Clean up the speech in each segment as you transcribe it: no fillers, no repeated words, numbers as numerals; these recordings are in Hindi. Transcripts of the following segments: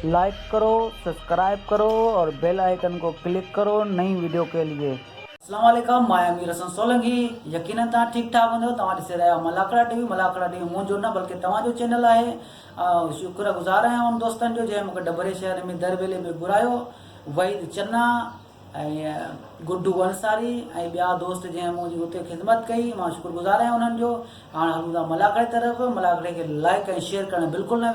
लाइक करो, सब्सक्राइब करो और बेल आइकन को क्लिक करो नई वीडियो के लिए। अस्सलाम वालेकुम, मैं अमीर हसन सोलंकी। यकीनन तव्हां ठीक ठाक हूंदो। तव्हां ॾिसे रहिया मलाकड़ा टीवी मुंहिंजो न बल्कि तव्हांजो चैनल आहे। शुक्रगुज़ार आहियां उन दोस्तनि जो जंहिं मूंखे डबरे शहर में दरबेले में घुरायो। वहीद चन्ना ऐं गुड्डू अंसारी ऐं ॿिया दोस्त जंहिं मुंहिंजी हुते ख़िदमत कई, मां शुक्रगुज़ार आहियां उन्हनि जो। हाणे हलूं था मलाकड़े तरफ़। मलाकड़े खे लाइक ऐं शेयर करणु बिल्कुलु न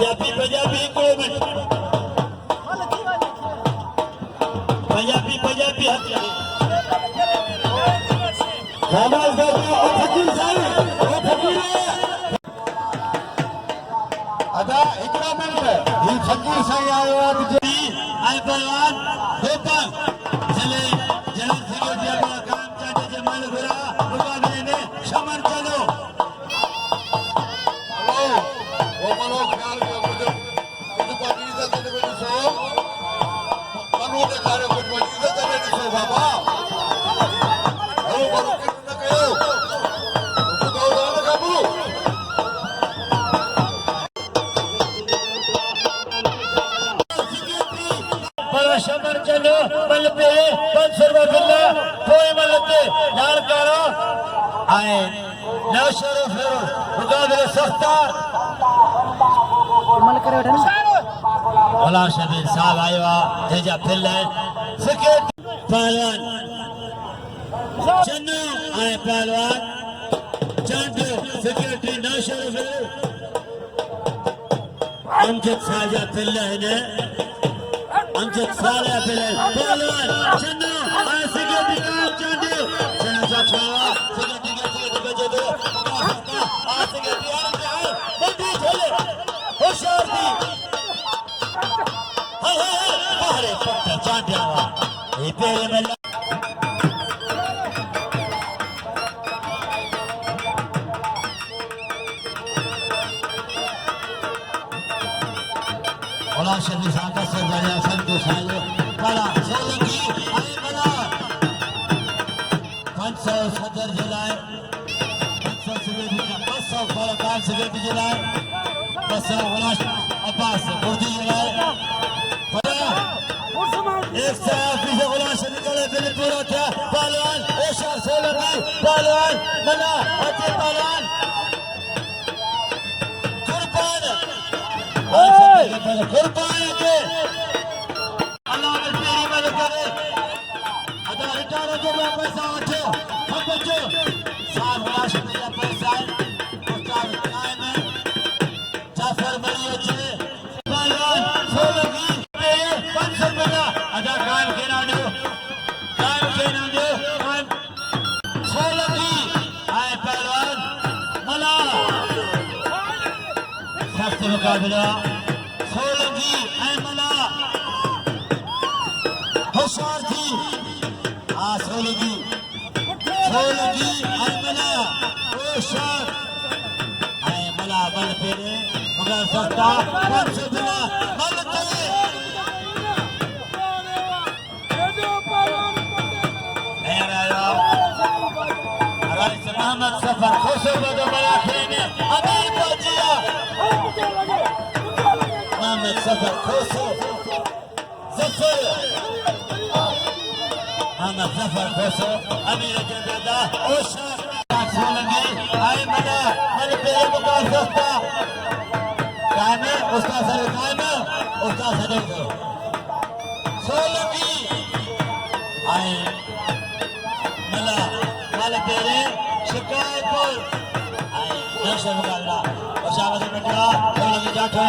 पंजाबी को मिनट पंजाबी नमाज फकीर साहब वो फकीर अदा हिकड़ा मिनट ही फकीर साहब आयो आई पहलवान गोपाल चले जनरल सेक्रेटरी का काम चाटे जे मन गुरा मुकाबले में शमन चलो हेलो वो मनो ख्याल मुझे पार्टी से देने को सो मनो के कार्य को मौजूद है देने सो बाबा हेलो मनो के न कहो तो दादा काबू बड़ा शमन चलो बल पे 500 रुपए बिल्ला कोई मलते लाल करो आए नौशरो फिर मुकाबले सस्ता मल करे उठा वला शबीर साहब आया तेजा फिल्ला सिकेट पहलवान चन्नू आए पहलवान चंदू सेक्रेटरी नौशरो फिर अमजद साजा फिल्ला है अमजद साला फिल्ला पहलवान चन्नू आए सेक्रेटरी काम चंदू चन्नू चाचवा सेक्रेटरी के दो आ सेक्रेटरी आ बंदी चले होशियार थी अरे पत्ता चांदिया ये पेरे में ओला शबीर साहब का सरदारिया संतोष आयो बड़ा सोलंकी अरे बड़ा 500 सदर जिलाए 500 सेक्रेटरी का 500 फलकार सेक्रेटरी जिलाए 500 ओला अब्बास मुर्दी जिलाए एक साथ भी ओला शबीर का बिल पूरा था पहलवान ओशा सोलंकी पहलवान मना अति पहलवान कुर्बान के अल्लाह ने तेरी मदद करे अदा रिटायर के लिए पैसा उठो हम बच्चो साहब लाश में पैसा है उस्ताद कायम है जाफर मरियो जी पहलवान सोलंकी पे 500 रुपया अदा कायम के ना दो कायम सोलंकी आए पहलवान मला सख्त मुकाबला सोलंकी ऐमला होशियार थी सोलंकी ऐमला होशियार ऐमला बल पेरे मगर सस्ता 500 बिना बल चले मोहम्मद सफर खुशो बदो बड़ा खेने अमीर पहुंचिया मोहम्मद सफर खुशो सफर मोहम्मद सफर खुशो अमीर जदा ओशा सोलंकी आए मना मन पेरे मुका सस्ता कायम उसका सर कायम उसका सर सोलंकी आए मला माल पेरे शिकायतपुर आए नौशर मुकाबला और शाबाश बेटा सोलंकी जाठा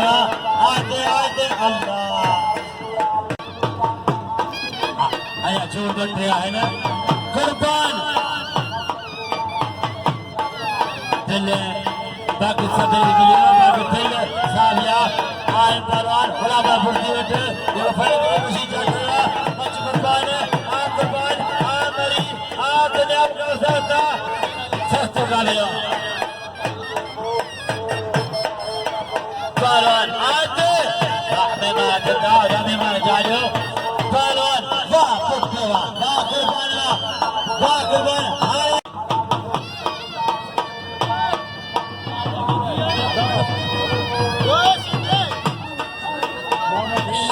आते अल्लाह आया जोर बन रहा है ना कुर्बान दिल बाकी सदैव के लिए बाकी दिल सालिया आए पहलवान गुलाबा फुर्ती बेटे ये फल को खुशी चल रहा मच कुर्बान आ मरी आ दुनिया का सस्ता सस्ता का लिया पहलवान आते में मार जाओ पहलवान वाह कुत्ते वाह कुर्बान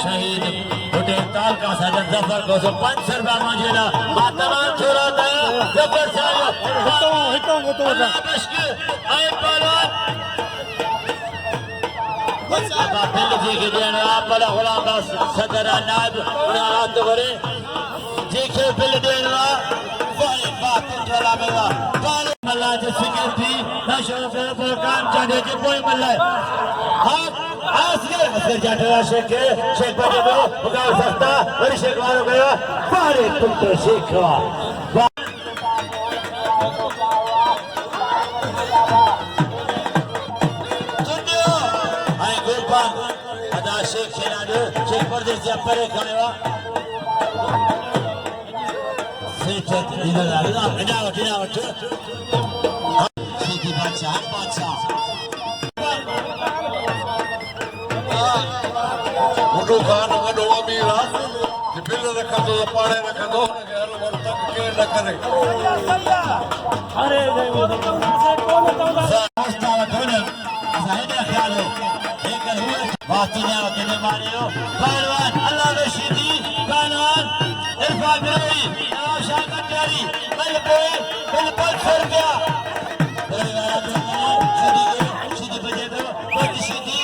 शहीद होटल ताल का सदर जफर को 500 रुपया मांगेला तमाम छोड़ा था जफर साहब आए पहलवान बिल जी के देना बड़ा गुलाम का सदर नायब रात करे जी के बिल देना वाले बात चला मेरा वाले मल्ला जो सेक्रेटरी नशो पे काम चले जो कोई मल्ला हां असगर जाटवा शेख बने दो मुकाबला सकता और शेख मारो गया बारे पुत्र शेख शेख सेनाडो शेख परदेश से परे खड़े हुआ सेठ इधर आ गया इनावट सीधी बादशाह वॾो खान वॾो अमीर आहे जे बिल रखंदो त पाणे रखंदो हुनखे हर वक़्तु तंग केरु न करे पहलवान अल्लाह रशीदी पहलवान इरफान बिरोई नवाब शाह कटारी बिल 500 रुपया सीधी बजे दो सीधी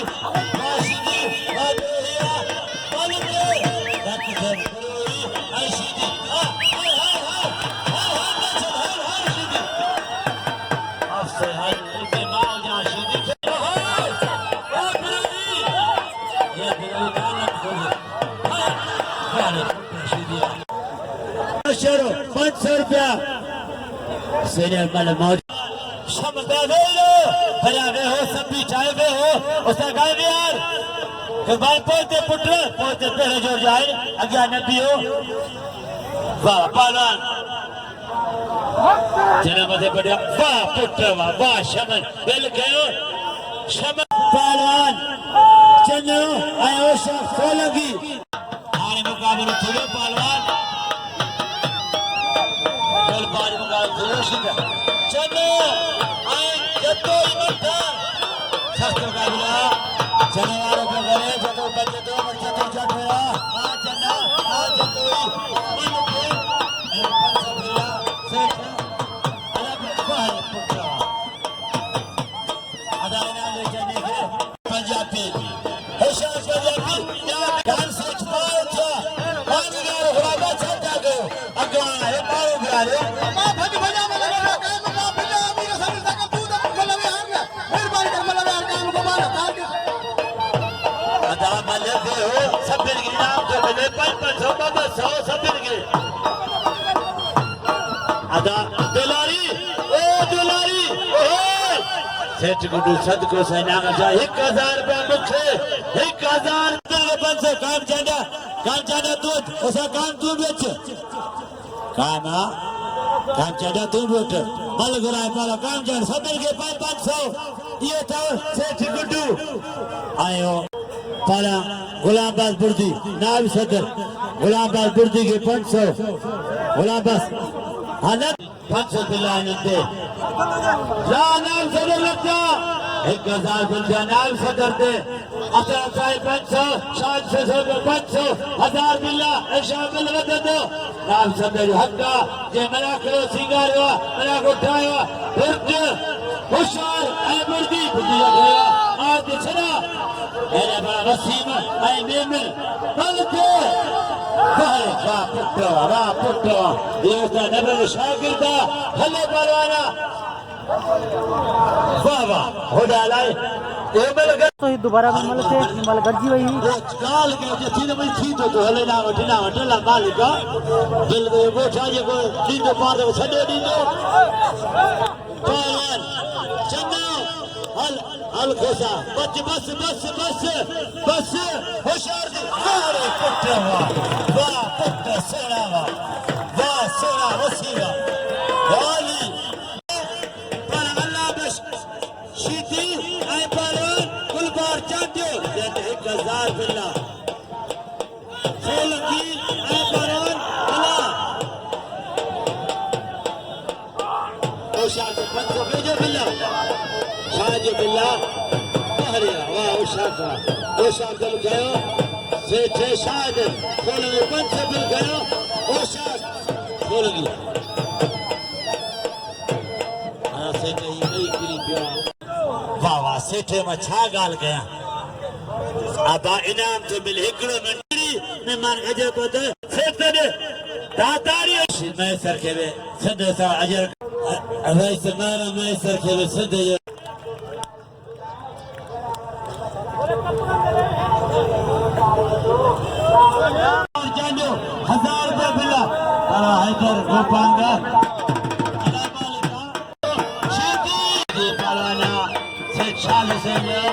शेरो 500 रुपया सीनियर मल मौज शम बेवेलो भला वे हो सब भी चाहे वे हो उसका गाय भी यार कि भाई पोते पुत्र पोते पहले जोर जाए अज्ञा नबी हो वाह पहलवान जना मथे बढ़िया वाह पुत्र वाह शमन बिल गयो शमन पहलवान चन्नो आयो शख्स सोलंगी आने मुकाबले थोड़े पहलवान चलो आए जतो इमता शास्त्र का बिला चने वालों को करे जतो बच्चे तो बच्चे तो चढ़ा आ चना आ जतो मन के पंच बिला सेठ अलग बाहर पुत्र अदालना ले जाने के पंजाबी होशियार पंजाबी या गान सेठ पार था बाजीगर हुआ छटा गयो अगवा है पारो बिराले सेठ गुडू सदको सैना का 1000 रुपया मुखे 1000 रुपया 500 काम चांदा दूध उसा काम तू बेच काम चांदा तू बेच मल गुराय पाला काम चांदा सदर के 500 ये था सेठ गुडू आयो पाला गुलामबाज बुर्दी नाब सदर गुलामबाज बुर्दी के 500 गुलामबाज हालत 500 दिलाने दे नाम सदर लगता 1000 रुपया नाम सदर दे अतर 500 शाद से 500 1000 बिल्ला शामिल कर दो नाम सदर हक्का जे मना करो सिंगार हुआ मना को उठाया फिर होशियार ऐ मुर्दी बुद्धि गया आज छना एने बड़ा वसीम ऐ मेमन बलके वाह पुत्र देवता नबर शागिर्दा हले परवाना वाह होदा लाई तो ही दोबारा मल से मल गजी वही काल के जे थी न थी तो हले ना वठला मालिका दिल दे गोठा जे को दीदो पार छडे दीदो पहलवान चन्ना हल खोसा बस होशियार दी अरे पुत्र वाह पुत्र सेना वाह सेना वसीवा वाली पर अल्लाह बस शीती आई परवान गुलबार चांदो 1000 बिल्ला सोलंगी आई परवान अल्लाह होशियार से 500 भेजो बिल्ला शादी बिल्ला अरे वाह होशियार दल गयो सेठ शाद खोलने 500 बिल गयो होशियार खोलगी हां सेठ ही नहीं गिरी पिया वाह सेठ में छा गाल गया अबा इनाम तो मिल एकड़ो मंडी में मान अजर पत सेठ दे दातारी मैं सर के सद सा अजर रईस मारा मैं सर के सद जानो 1000 रुपये बिल्ला हैदर गोपांगा शीदी पालाना से 40 है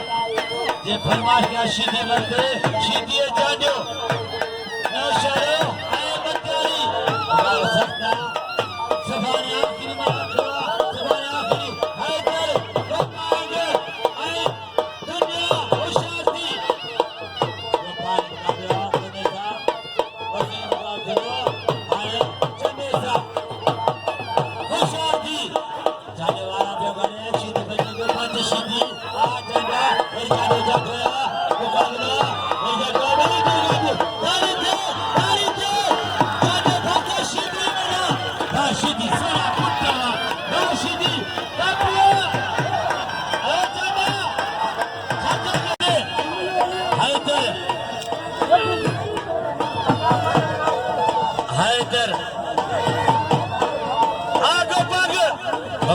ये फरमाश का शीदी करते शीदी जानो नौशरो आए बंदारी और सकता सफारी आखिरी में सफारी आखिरी हैदर गोपांगा आए दुनिया होशाती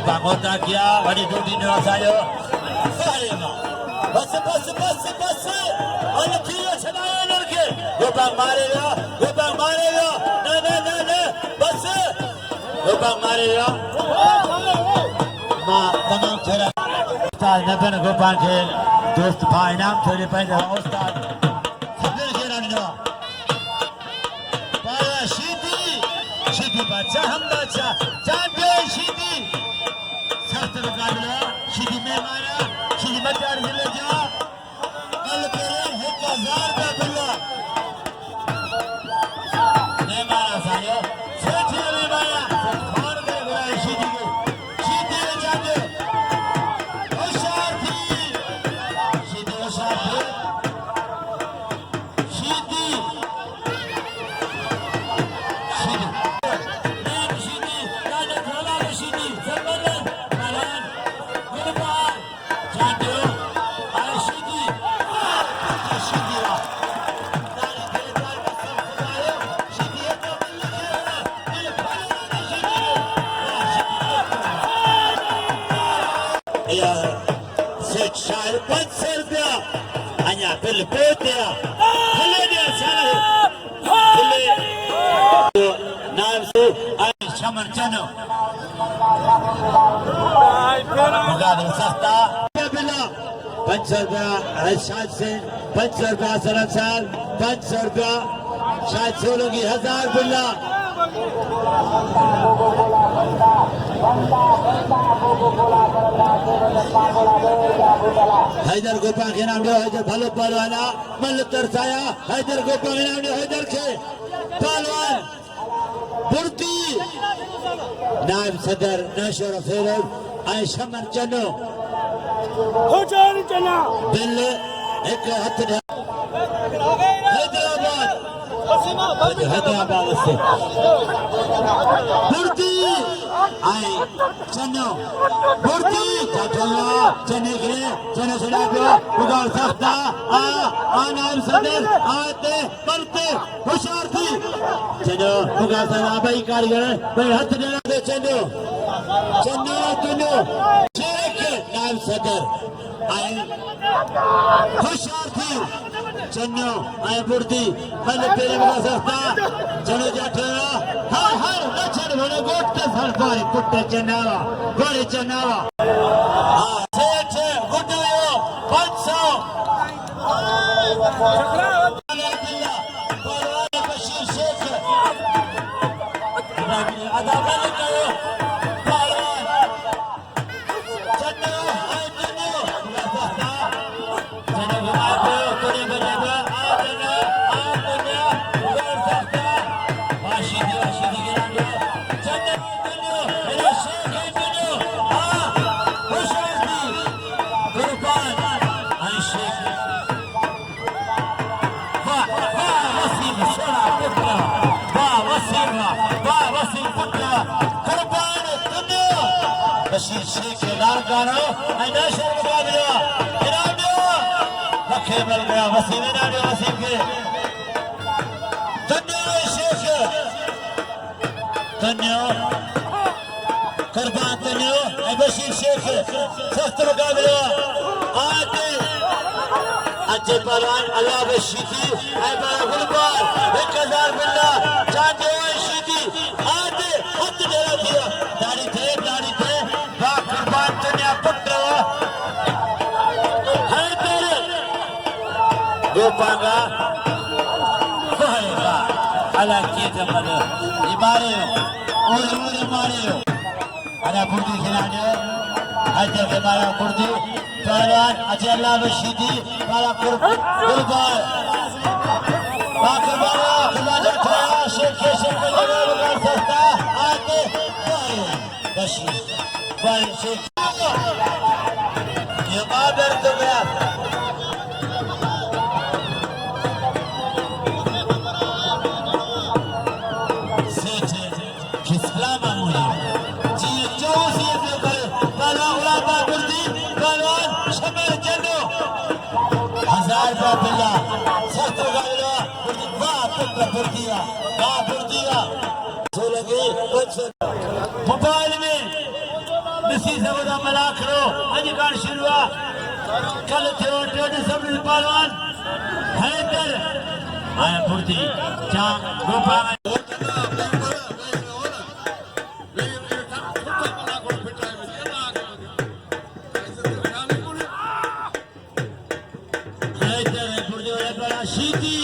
Bangun ya, bagi dudi nela saya. Saya bas. Anak kiri senaya lagi. Gopang mareya. Ne. Bas. Gopang mareya. Ma tamam thera. Ustad neben Gopang ke dost bhai naam thore paida ustad. Sabir geranda. Para Shidi bacha ham bacha. Champion Shidi. शीदी में मारा शीदी में 4 जिले जा कल करे 1000 का बिल्ला ने मारा सायो सेठ ने मारा खान के गया शीदी जाके होशियार थी शीदी शायर 500 रुपया अन्या बिल पेटिया भले दे सारे भले नाम से आई शमन चनो मुकाबला सस्ता बिला 500 रुपया शायद से 500 रुपया साल 500 रुपया शायद से लोगी 1000 बिला हैदर गोपाल के नाम हैदर भालो पहलवाना मल्ल तरसाया हैदर गोपाल के नाम हैदर के पहलवान बुर्ती नायब सदर नशर फेरोज आई शमन चनो हो जान चना दिल एक हाथ हैदराबाद से बुर्ती आई चनो बुर्ती चटला चने के चने सुना को उगाड़ सकता आ नाम सदर आते पलते होशियार थी चनो उगाड़ सकता भाई कारीगर भाई हाथ देना दे चनो शेख नाम सदर आई होशियार थी चन्नो आए बुर्ती पहले पेरे में सकता चनो जाठरा हर लक्षण भले गोट के सरकारी कुत्ते चनावा बड़े चनावा हां सेठ गुड्डो 500 परवान बशीर शेख अदा करने का बशीर शेख लाल गानो आइना शेर मुकाबला इनाम दो रखे मिल गया वसीम इनाम दो वसीम के धन्यवाद शेख धन्यवाद कुर्बान धन्यवाद बशीर शेख सख्त मुकाबला आते अच्छे पहलवान अल्लाह बशीदी ऐ बड़ा गुलबार 1000 बिल्ला चांदे शीदी आते हद डेरा दिया दाढ़ी थे बा कुर्बान तने पुत्र हर तेरे गोपांगा बहरेगा अल्लाह के जमाने इमारे और मारे अल्लाह बुर्दी खिलाने अच्छे के मारा बुर्दी पहलवान अच्छे अल्लाह बशीदी मारा गुलबार बाकरबारा खुदा जाता शेख को लगा सकता आगे बशी पर शेख ये बादर तो गया सेठ खिसला मामूली जी चौसी से पर पहला उलाबा गुर्दी पहलवान शमर जनो 1000 रुपया बिल्ला सस्ता गाइला वाह बुर्दिया सो लगे मोबाइल में मिसी सबदा मला करो अधिकार शुरुआ कल थियो ट्रेड सब पहलवान हैदर आया बुर्दी जा गोपा शीदी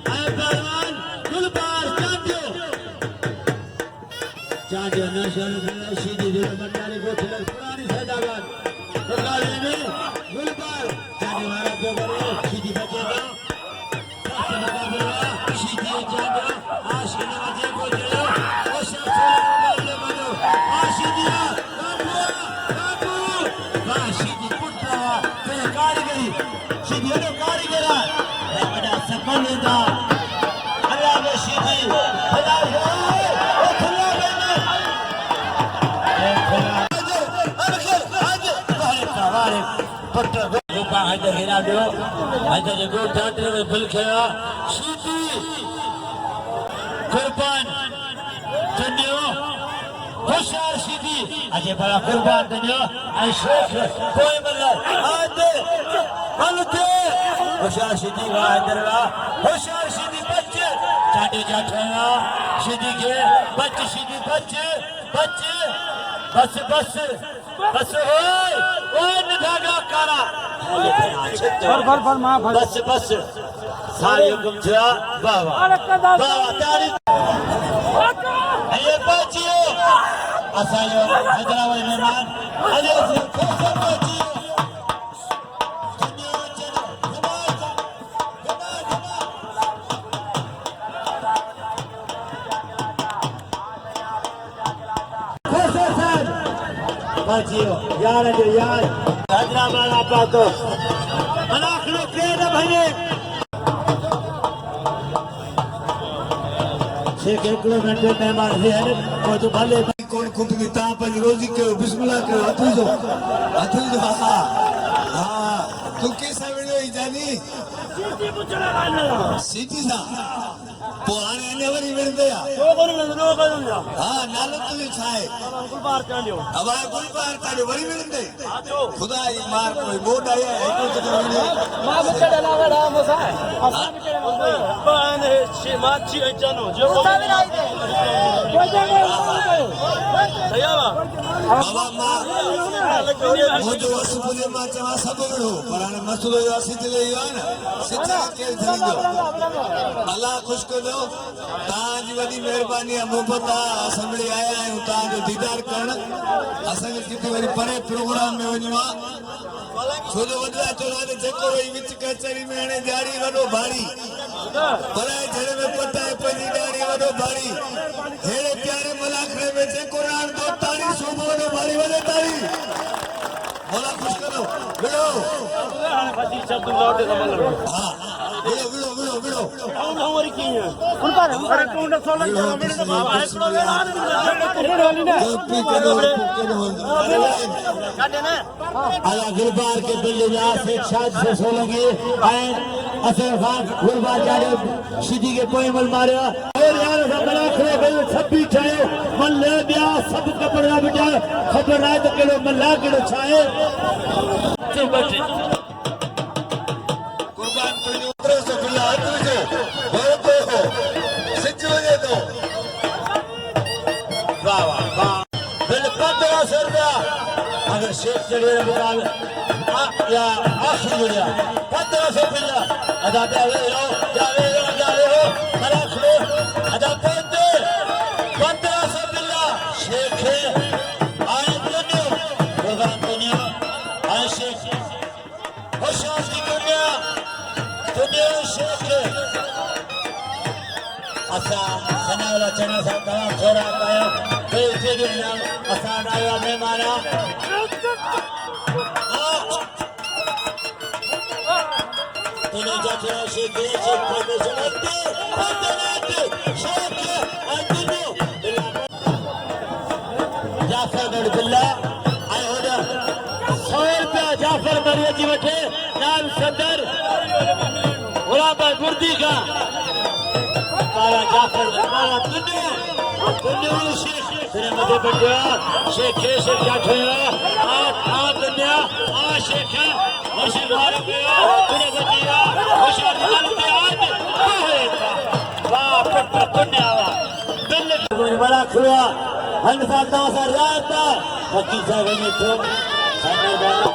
पहलवान गुलबार चांदियो नशल शीदी बंडारी गोठल पुरानी सदाबाद बंगाली में गुलबार चांदियो वाला बेगरे शीदी बचेगा शीदी चांदियो आशीना बचे को चलो ओ शख्स ले बनो आशीदिया काबू वाह शीदी पुट्टा तेरे कारीगरी शीदी ने कारीगरा बड़ा सफल था अल्लाह ने शीदी खुदा ओ खुदा पट्टा गोपा हैदर हिरा दो हैदर गो डांटे में बिल खेला शीदी कुर्बान तन्यो होशियार शीदी अजय बड़ा कुर्बान तन्यो ऐ शेख कोई मतलब आते हलते होशियार शीदी वा हैदर वा होशियार शीदी बच्चे चाटे जाठना शीदी के बच्चे शीदी बच्चे बस ओए निभागा कारा बस सारे हुकुम था बाबा तारी ये बच्चियो असायो हैदराबाद मेहमान अजय से कैसे बच्चियो बच्चियो यार हैदराबाद आपा तो अनाखलो प्लेट भइले शेख एकड़ो घंटे मेहमान है वो तो भले कौन कुटगी ता पर रोजी के बिस्मिल्लाह के हथु जो हां तू कैसा वीडियो जानी सीटी पुछला गाना सीटी सा पुराने ने वरी वेंदया तो कोन नो करूंगा हां नालो तुझे छाए गुलबार कांडियो हवा गुलबार कांडियो वरी वेंदे खुदा ई मार कोई बोड आया एको तो मां बच्चा डाला मोसा असा बिटे बाने शी माची अचनो जो बाबा मां मुझे वसुले मां चवा सब बड़ो पराने मसलो यो सितले यो ना सितले के थींदो अल्लाह खुश कर ताज वडी मेहरबानी मोहब्बत असम्बली आया है ताज दीदार करण असन किते वरी परे प्रोग्राम में वणवा छोजो वडला चोला ने जेको वई विच कचहरी में ने जारी वडो भारी परे झड़े में पटाए पजी डारी वडो भारी हेड़े प्यारे मलाखड़े में जेको रान दो तारी सोबो वडो भारी वडे तारी मोला खुश करो विड़ो फती शब्द लौटे समझ हां विड़ो कौन हमारी की है उनका अरे तू न सोलन मेरे तो बाबा है तो वेला वाली ने काटे ना आला गुलबार के बिल्ले जा से शाद से सोलंगे एंड असर खान गुलबार जाने सीधी के कोयमल मारे और यार बड़ा खड़े बिल सब भी छाए मन ले दिया सब कपड़ा बिटा खबर रात के लो मन ला के छाए तो बैठे बिल्ला तुझो बोलते हो सिच वजे तो वाह वाह वाह बिल 1500 रुपया अगर शेख चढ़े मुकाल या आखिरी जुड़िया 1500 बिल्ला अदा जावे हो खरा खलो अदा पहुंचे 1500 बिल्ला शेख आए दुनिया प्रोग्राम दुनिया आए शेख होशियार की दुनिया शेख असा सनावला चना सा तमाम छोरा पायो बेइज्जती नाम असा आया मेहमाना तूने जाके शेख प्रोफेशनल शेख अंजुनो जाफर बिल्ला आए हो जा 100 रुपया जाफर मरिया जी बैठे नाम सदर गुलाम भाई गुर्दी का काला जाफर काला दुनिया शेख तेरे मजे बैठे शेख जाठे आ दुनिया आ शेख मुर्शिद मार गया तेरे बचिया होशियार मार के आज वाह पट्टा दुनिया वाह दिल बड़ा खुआ हंसा तासा राता हकी साहब ने तो सामने वाला